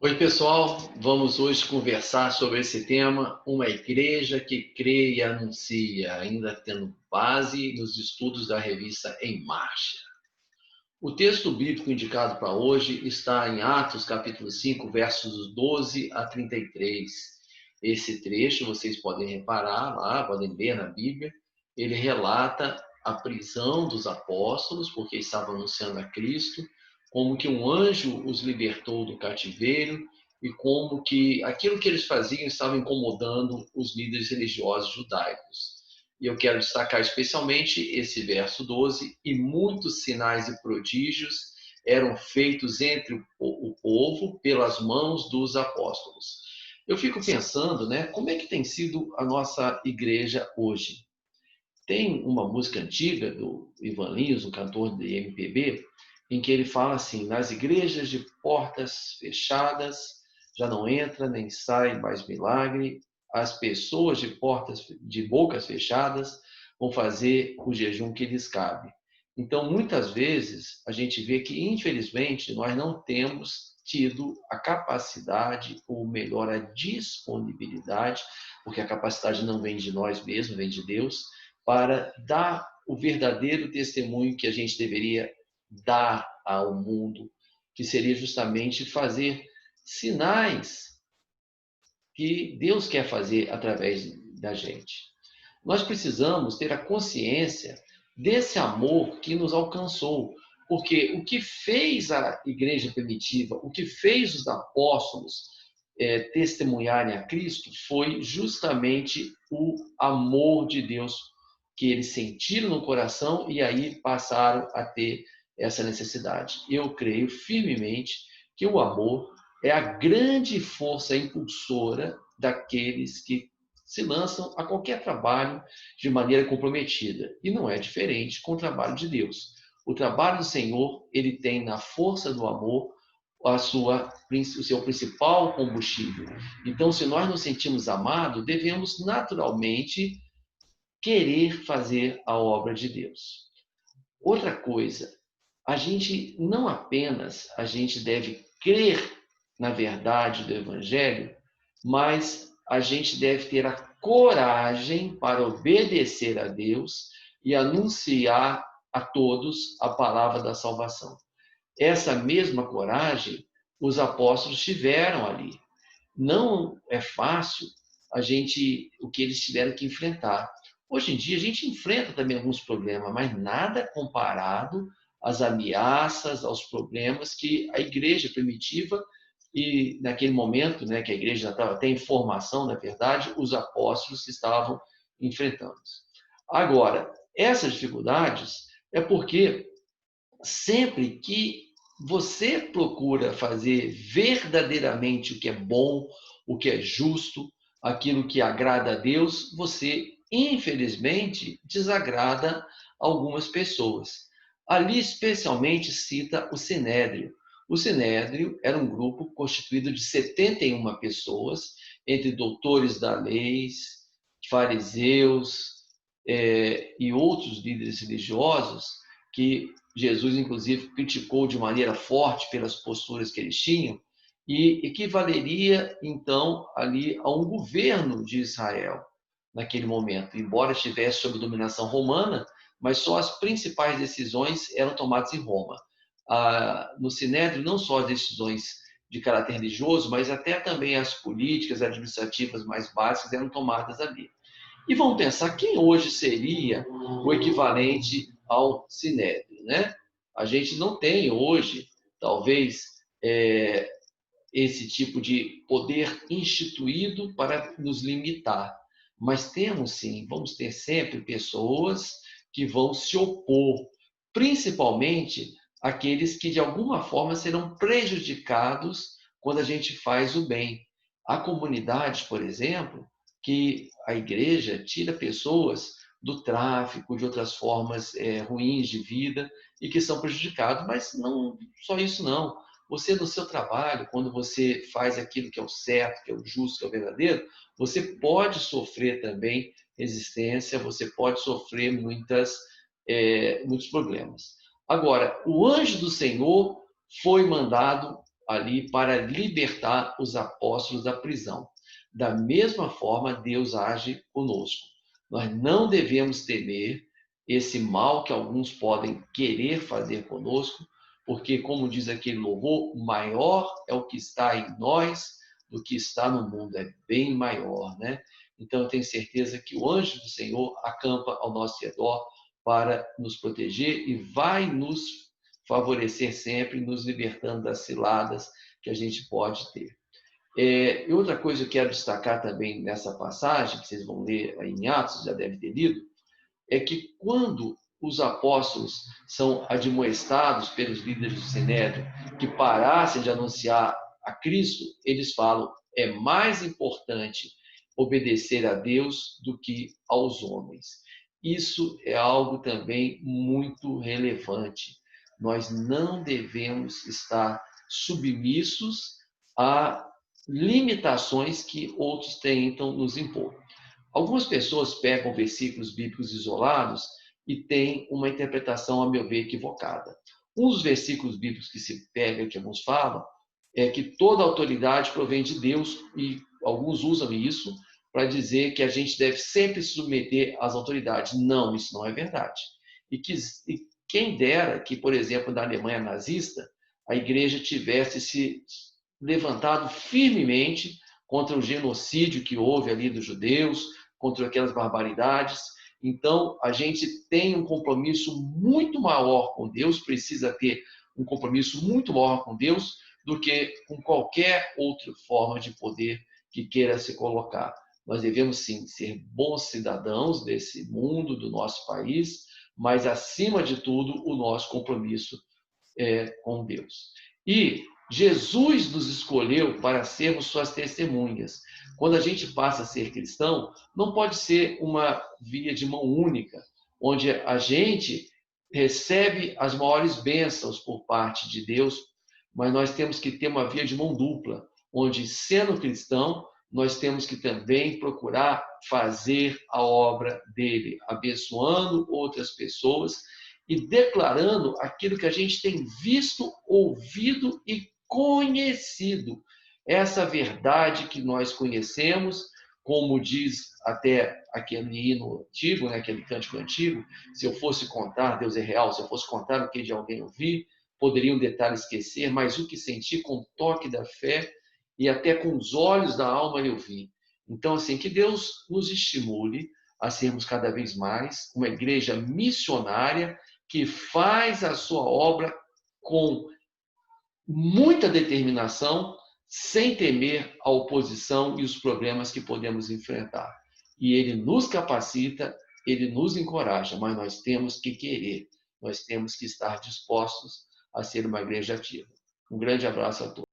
Oi, pessoal. Vamos hoje conversar sobre esse tema, uma igreja que crê e anuncia, ainda tendo base nos estudos da revista Em Marcha. O texto bíblico indicado para hoje está em Atos, capítulo 5, versos 12 a 33. Esse trecho, vocês podem reparar lá, podem ler na Bíblia, ele relata a prisão dos apóstolos, porque estavam anunciando a Cristo, como que um anjo os libertou do cativeiro e como que aquilo que eles faziam estava incomodando os líderes religiosos judaicos. E eu quero destacar especialmente esse verso 12: e muitos sinais e prodígios eram feitos entre o povo pelas mãos dos apóstolos. Eu fico pensando, né, como é que tem sido a nossa igreja hoje? Tem uma música antiga do Ivan Lins, um cantor de MPB, em que ele fala assim: nas igrejas de portas fechadas já não entra nem sai mais milagre, as pessoas de bocas fechadas vão fazer o jejum que lhes cabe. Então, muitas vezes, a gente vê que, infelizmente, nós não temos tido a capacidade, ou melhor, a disponibilidade, porque a capacidade não vem de nós mesmos, vem de Deus, para dar o verdadeiro testemunho que a gente deveria dar ao mundo, que seria justamente fazer sinais que Deus quer fazer através da gente. Nós precisamos ter a consciência desse amor que nos alcançou, porque o que fez a igreja primitiva, o que fez os apóstolos testemunharem a Cristo foi justamente o amor de Deus que eles sentiram no coração e aí passaram a ter essa necessidade. Eu creio firmemente que o amor é a grande força impulsora daqueles que se lançam a qualquer trabalho de maneira comprometida. E não é diferente com o trabalho de Deus. O trabalho do Senhor, ele tem na força do amor o seu principal combustível. Então, se nós nos sentimos amados, devemos naturalmente querer fazer a obra de Deus. Outra coisa, a gente deve crer na verdade do Evangelho, mas a gente deve ter a coragem para obedecer a Deus e anunciar a todos a palavra da salvação. Essa mesma coragem os apóstolos tiveram ali. Não é fácil o que eles tiveram que enfrentar. Hoje em dia a gente enfrenta também alguns problemas, mas nada comparado às ameaças, aos problemas que a igreja primitiva e naquele momento, né, que a igreja já estava até em formação, na verdade, os apóstolos estavam enfrentando. Agora, essas dificuldades é porque sempre que você procura fazer verdadeiramente o que é bom, o que é justo, aquilo que agrada a Deus, você, infelizmente, desagrada algumas pessoas. Ali, especialmente, cita o Sinédrio. O Sinédrio era um grupo constituído de 71 pessoas, entre doutores da lei, fariseus e outros líderes religiosos, que Jesus, inclusive, criticou de maneira forte pelas posturas que eles tinham, e equivaleria, então, ali a um governo de Israel naquele momento, embora estivesse sob dominação romana, mas só as principais decisões eram tomadas em Roma. No Sinédrio, não só as decisões de caráter religioso, mas até também as políticas administrativas mais básicas eram tomadas ali. E vamos pensar quem hoje seria o equivalente ao Sinédrio, né? A gente não tem hoje, talvez, esse tipo de poder instituído para nos limitar. Mas temos sim, vamos ter sempre pessoas que vão se opor, principalmente aqueles que de alguma forma serão prejudicados quando a gente faz o bem. Há comunidades, por exemplo, que a igreja tira pessoas do tráfico, de outras formas ruins de vida e que são prejudicados, mas não só isso não. Você no seu trabalho, quando você faz aquilo que é o certo, que é o justo, que é o verdadeiro, você pode sofrer também resistência, você pode sofrer muitos problemas. Agora, o anjo do Senhor foi mandado ali para libertar os apóstolos da prisão. Da mesma forma, Deus age conosco. Nós não devemos temer esse mal que alguns podem querer fazer conosco, porque, como diz aquele louvor, maior é o que está em nós do que está no mundo, é bem maior, né? Então, eu tenho certeza que o anjo do Senhor acampa ao nosso redor para nos proteger e vai nos favorecer sempre, nos libertando das ciladas que a gente pode ter. E outra coisa que eu quero destacar também nessa passagem, que vocês vão ler aí em Atos, já deve ter lido, é que quando os apóstolos são admoestados pelos líderes do Sinédrio que parassem de anunciar a Cristo, eles falam, é mais importante obedecer a Deus do que aos homens. Isso é algo também muito relevante. Nós não devemos estar submissos a limitações que outros tentam nos impor. Algumas pessoas pegam versículos bíblicos isolados e têm uma interpretação, a meu ver, equivocada. Um dos versículos bíblicos que se pega, que alguns falam, é que toda autoridade provém de Deus, e alguns usam isso para dizer que a gente deve sempre se submeter às autoridades. Não, isso não é verdade. E quem dera que, por exemplo, na Alemanha nazista, a igreja tivesse se levantado firmemente contra o genocídio que houve ali dos judeus, contra aquelas barbaridades. Então, a gente tem um compromisso muito maior com Deus, precisa ter um compromisso muito maior com Deus do que com qualquer outra forma de poder que queira se colocar. Nós devemos, sim, ser bons cidadãos desse mundo, do nosso país, mas, acima de tudo, o nosso compromisso é com Deus. E Jesus nos escolheu para sermos suas testemunhas. Quando a gente passa a ser cristão, não pode ser uma via de mão única, onde a gente recebe as maiores bênçãos por parte de Deus, mas nós temos que ter uma via de mão dupla, onde, sendo cristão, nós temos que também procurar fazer a obra dele, abençoando outras pessoas e declarando aquilo que a gente tem visto, ouvido e conhecido. Essa verdade que nós conhecemos, como diz até aquele hino antigo, né, aquele cântico antigo, se eu fosse contar, Deus é real, se eu fosse contar o que de alguém ouvi, poderia um detalhe esquecer, mas o que senti com o toque da fé e até com os olhos da alma eu vi. Então, assim, que Deus nos estimule a sermos cada vez mais uma igreja missionária que faz a sua obra com muita determinação, sem temer a oposição e os problemas que podemos enfrentar. E ele nos capacita, ele nos encoraja, mas nós temos que querer, nós temos que estar dispostos a ser uma igreja ativa. Um grande abraço a todos.